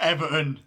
Everton.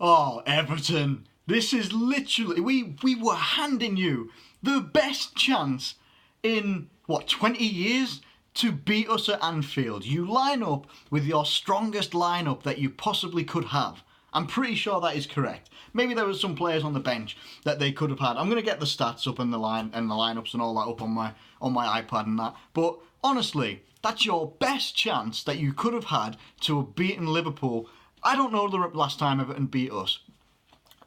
Oh, Everton. This is literally... We were handing you the best chance in, 20 years to beat us at Anfield. You line up with your strongest lineup that you possibly could have. I'm pretty sure that is correct. Maybe there were some players on the bench that they could have had. I'm going to get the stats up and the lineups and all that up on my iPad and that. But honestly, that's your best chance that you could have had to have beaten Liverpool. I don't know the last time Everton beat us.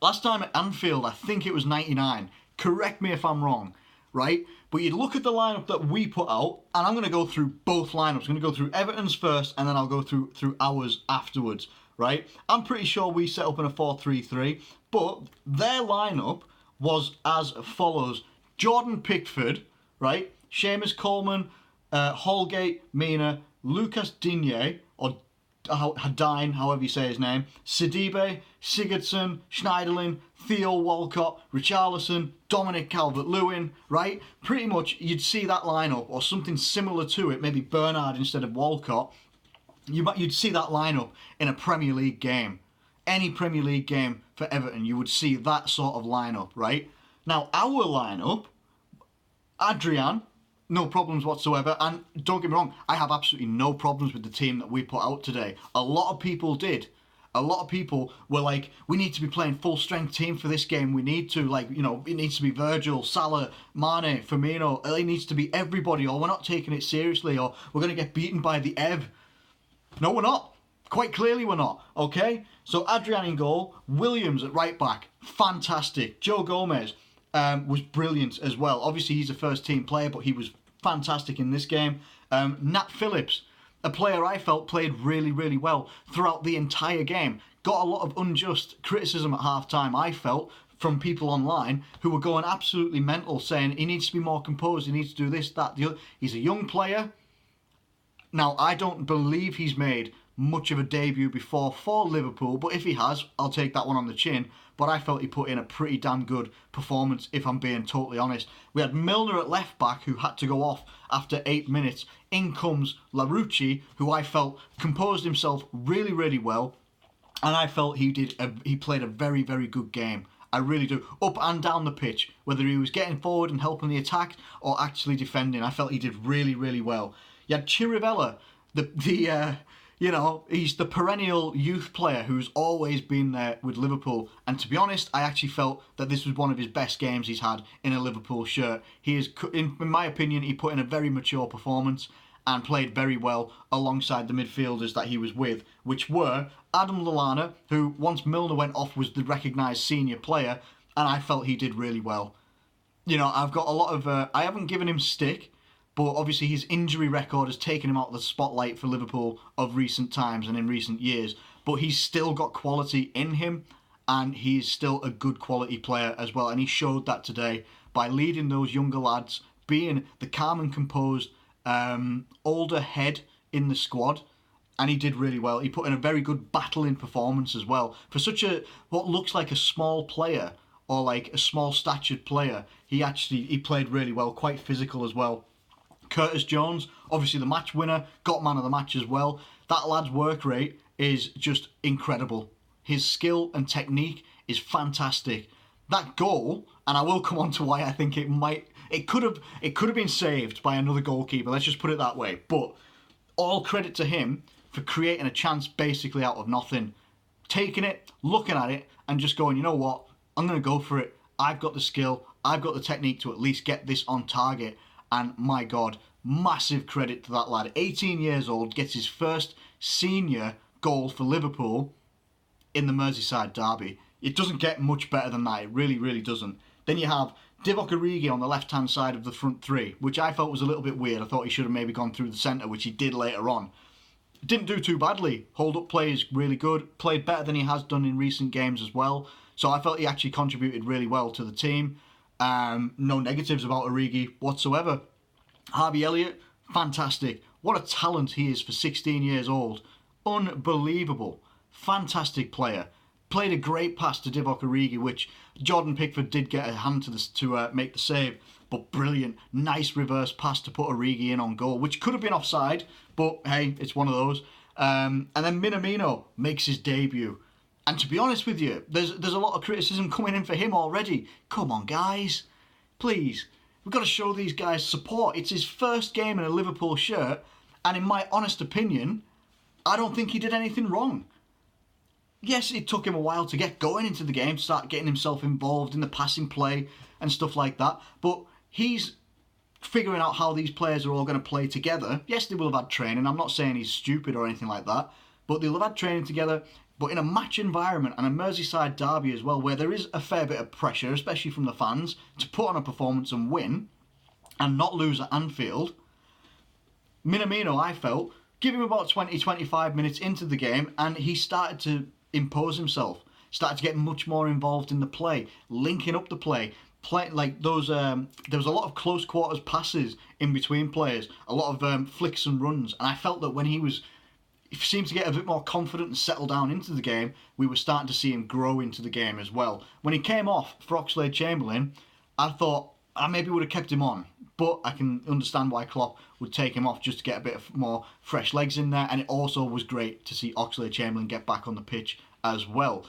Last time at Anfield, I think it was 99. Correct me if I'm wrong, right? But you look at the lineup that we put out, and I'm going to go through both lineups. I'm going to go through Everton's first, and then I'll go through ours afterwards, right? I'm pretty sure we set up in a 4-3-3, but their lineup was as follows. Jordan Pickford, right? Seamus Coleman, Holgate, Mina, Lucas Digne, or Hadine, however you say his name, Sidibe, Sigurdsson, Schneiderlin, Theo Walcott, Richarlison, Dominic Calvert-Lewin, right? Pretty much you'd see that lineup, or something similar to it, maybe Bernard instead of Walcott. You'd see that lineup in a Premier League game. Any Premier League game for Everton, you would see that sort of lineup, right? Now, our lineup, Adrian, no problems whatsoever, and don't get me wrong, I have absolutely no problems with the team that we put out today. A lot of people did. A lot of people were like, we need to be playing full strength team for this game. We need to, it needs to be Virgil, Salah, Mane, Firmino. It needs to be everybody, or we're not taking it seriously, or we're going to get beaten by the Ev. No, we're not. Quite clearly we're not, okay? So Adrian in goal, Williams at right back, fantastic. Joe Gomez was brilliant as well. Obviously he's a first team player, but he was fantastic in this game. Nat Phillips, a player I felt played really, really well throughout the entire game. Got a lot of unjust criticism at half-time, I felt, from people online who were going absolutely mental, saying he needs to be more composed, he needs to do this, that, the other. He's a young player. Now, I don't believe he's made much of a debut before for Liverpool, but if he has, I'll take that one on the chin. But I felt he put in a pretty damn good performance, if I'm being totally honest. We had Milner at left back, who had to go off after 8 minutes. In comes Larouci, who I felt composed himself really, really well, and I felt he played a very, very good game. I really do. Up and down the pitch, whether he was getting forward and helping the attack or actually defending, I felt he did really, really well. You had Chirivella, he's the perennial youth player who's always been there with Liverpool. And to be honest, I actually felt that this was one of his best games he's had in a Liverpool shirt. He is, in my opinion, he put in a very mature performance and played very well alongside the midfielders that he was with, which were Adam Lallana, who once Milner went off was the recognised senior player, and I felt he did really well. I've got a lot of... I haven't given him stick, but obviously his injury record has taken him out of the spotlight for Liverpool of recent times and in recent years. But he's still got quality in him, and he's still a good quality player as well. And he showed that today by leading those younger lads, being the calm and composed older head in the squad. And he did really well. He put in a very good battling performance as well. For such what looks like a small player, or like a small statured player, he played really well, quite physical as well. Curtis Jones, obviously the match winner, got man of the match as well. That lad's work rate is just incredible. His skill and technique is fantastic. That goal, and I will come on to why I think it could have been saved by another goalkeeper, let's just put it that way. But all credit to him for creating a chance basically out of nothing. Taking it, looking at it, and just going, you know what, I'm going to go for it. I've got the skill, I've got the technique to at least get this on target. And my God, massive credit to that lad. 18 years old, gets his first senior goal for Liverpool in the Merseyside derby. It doesn't get much better than that. It really, really doesn't. Then you have Divock Origi on the left-hand side of the front three, which I felt was a little bit weird. I thought he should have maybe gone through the centre, which he did later on. Didn't do too badly. Hold-up play is really good. Played better than he has done in recent games as well. So I felt he actually contributed really well to the team. No negatives about Origi whatsoever. Harvey Elliott, fantastic. What a talent he is for 16 years old. Unbelievable. Fantastic player. Played a great pass to Divock Origi, which Jordan Pickford did get a hand to make the save. But brilliant. Nice reverse pass to put Origi in on goal, which could have been offside, but hey, it's one of those. And then Minamino makes his debut. And to be honest with you, there's a lot of criticism coming in for him already. Come on, guys. Please. We've got to show these guys support. It's his first game in a Liverpool shirt, and in my honest opinion, I don't think he did anything wrong. Yes, it took him a while to get going into the game, start getting himself involved in the passing play and stuff like that, but he's figuring out how these players are all going to play together. Yes, they will have had training. I'm not saying he's stupid or anything like that, but they'll have had training together. But in a match environment and a Merseyside derby as well, where there is a fair bit of pressure, especially from the fans, to put on a performance and win and not lose at Anfield, Minamino, I felt, give him about 20-25 minutes into the game and he started to impose himself, started to get much more involved in the play, linking up the play like those. There was a lot of close quarters passes in between players, a lot of flicks and runs, and I felt that when he seemed to get a bit more confident and settle down into the game, we were starting to see him grow into the game as well. When he came off for Oxlade-Chamberlain, I thought I maybe would have kept him on, but I can understand why Klopp would take him off just to get a bit of more fresh legs in there, and it also was great to see Oxlade-Chamberlain get back on the pitch as well.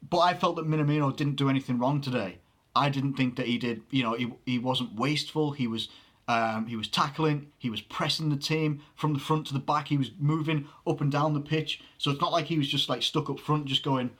But I felt that Minamino didn't do anything wrong today. I didn't think that he did, he wasn't wasteful, he was tackling, he was pressing the team from the front to the back, he was moving up and down the pitch, so it's not like he was just like stuck up front just going,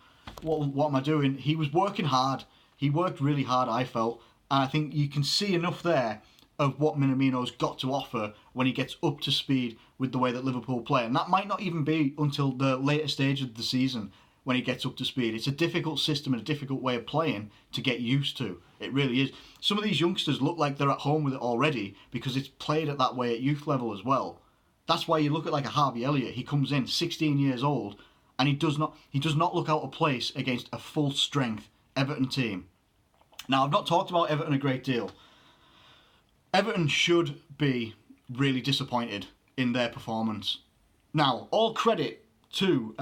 what am I doing? He was working hard, he worked really hard, I felt, and I think you can see enough there of what Minamino's got to offer when he gets up to speed with the way that Liverpool play, and that might not even be until the later stage of the season when he gets up to speed. It's a difficult system and a difficult way of playing to get used to. It really is. Some of these youngsters look like they're at home with it already because it's played at that way at youth level as well. That's why you look at like a Harvey Elliott. He comes in 16 years old and he does not look out of place against a full strength Everton team. Now, I've not talked about Everton a great deal. Everton should be really disappointed in their performance. Now, all credit to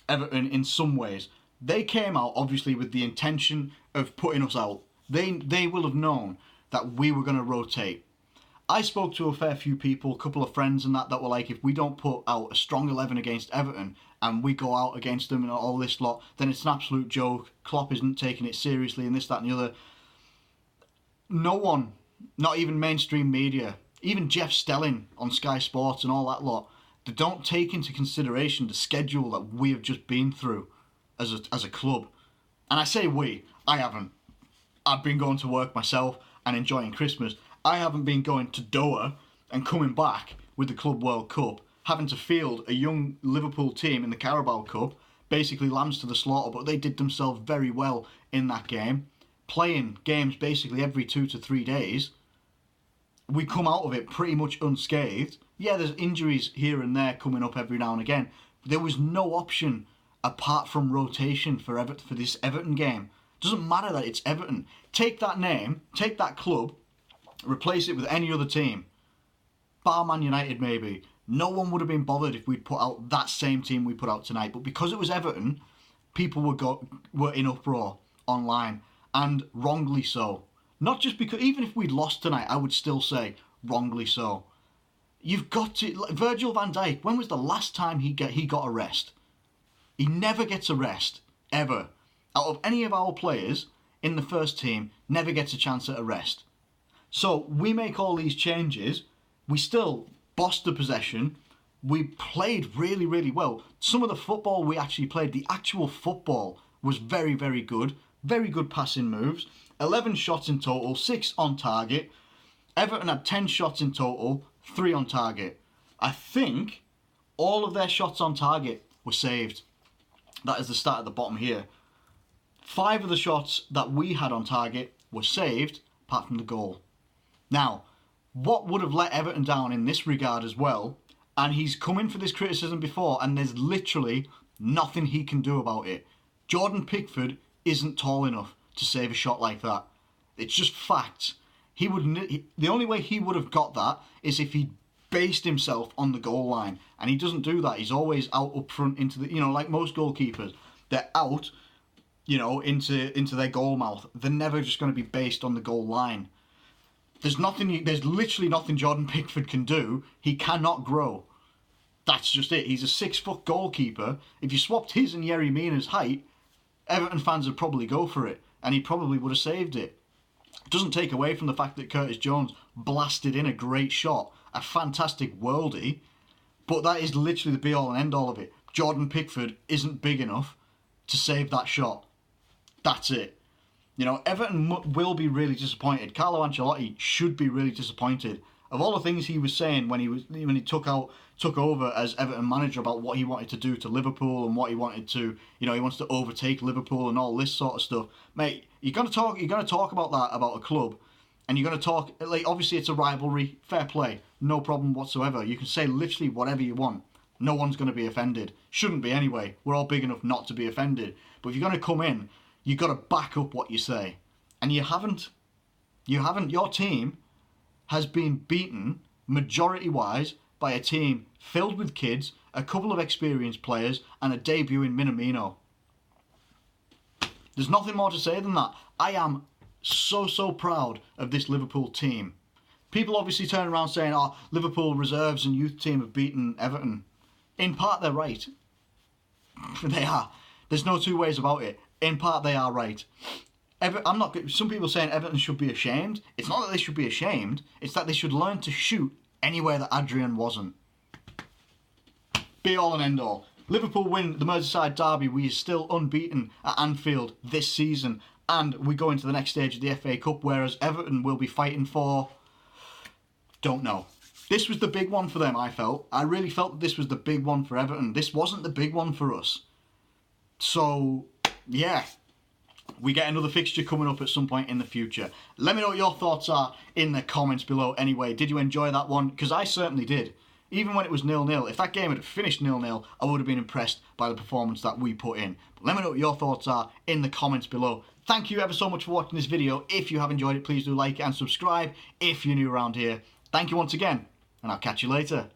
Everton in some ways. They came out obviously with the intention of putting us out. They will have known that we were going to rotate. I spoke to a fair few people, a couple of friends and that were like, if we don't put out a strong 11 against Everton and we go out against them and all this lot, then it's an absolute joke. Klopp isn't taking it seriously and this, that and the other. No one, not even mainstream media, even Jeff Stelling on Sky Sports and all that lot, they don't take into consideration the schedule that we have just been through as a club. And I say we, I haven't. I've been going to work myself and enjoying Christmas. I haven't been going to Doha and coming back with the Club World Cup, having to field a young Liverpool team in the Carabao Cup, basically lambs to the slaughter, but they did themselves very well in that game, playing games basically every 2 to 3 days. We come out of it pretty much unscathed. Yeah, there's injuries here and there coming up every now and again. But there was no option apart from rotation for this Everton game. Doesn't matter that it's Everton. Take that name, take that club, replace it with any other team. Bar Man United maybe. No one would have been bothered if we'd put out that same team we put out tonight. But because it was Everton, people were in uproar online. And wrongly so. Not just because, even if we'd lost tonight, I would still say wrongly so. You've got to, Virgil van Dijk, when was the last time he got a rest? He never gets a rest, ever. Out of any of our players in the first team, never gets a chance at a rest. So we make all these changes, we still bossed the possession, we played really, really well. Some of the football we actually played, the actual football, was very, very good. Very good passing moves. 11 shots in total, 6 on target. Everton had 10 shots in total, 3 on target. I think all of their shots on target were saved. That is the stat at the bottom here. 5 of the shots that we had on target were saved, apart from the goal. Now, what would have let Everton down in this regard as well, and he's come in for this criticism before, and there's literally nothing he can do about it. Jordan Pickford isn't tall enough to save a shot like that. It's just facts. The only way he would have got that is if he based himself on the goal line, and he doesn't do that. He's always out up front into the, like most goalkeepers, they're out, into their goal mouth. They're never just going to be based on the goal line. There's literally nothing Jordan Pickford can do. He cannot grow. That's just it. He's a 6-foot goalkeeper. If you swapped his and Yerry Mina's height, Everton fans would probably go for it, and he probably would have saved it. It doesn't take away from the fact that Curtis Jones blasted in a great shot, a fantastic worldie, but that is literally the be-all and end-all of it. Jordan Pickford isn't big enough to save that shot. That's it. You know, Everton will be really disappointed. Carlo Ancelotti should be really disappointed. Of all the things he was saying when he took over as Everton manager about what he wanted to do to Liverpool and what he wanted to, he wants to overtake Liverpool and all this sort of stuff. Mate, you're gonna talk about that, about a club, and you're gonna talk, like, obviously it's a rivalry, fair play, no problem whatsoever. You can say literally whatever you want. No one's gonna be offended. Shouldn't be anyway. We're all big enough not to be offended. But if you're gonna come in, you've got to back up what you say. And you haven't. Your team has been beaten, majority-wise, by a team filled with kids, a couple of experienced players, and a debut in Minamino. There's nothing more to say than that. I am so proud of this Liverpool team. People obviously turn around saying, oh, Liverpool reserves and youth team have beaten Everton. In part, they're right. They are. There's no two ways about it. In part, they are right. Some people saying Everton should be ashamed. It's not that they should be ashamed. It's that they should learn to shoot anywhere that Adrian wasn't. Be all and end all. Liverpool win the Merseyside derby. We are still unbeaten at Anfield this season, and we go into the next stage of the FA Cup. Whereas Everton will be fighting for, don't know. This was the big one for them. I really felt that this was the big one for Everton. This wasn't the big one for us. So, yeah, we get another fixture coming up at some point in the future. Let me know what your thoughts are in the comments below anyway. Did you enjoy that one? Because I certainly did. Even when it was 0-0, if that game had finished 0-0, I would have been impressed by the performance that we put in. But let me know what your thoughts are in the comments below. Thank you ever so much for watching this video. If you have enjoyed it, please do like it and subscribe if you're new around here. Thank you once again, and I'll catch you later.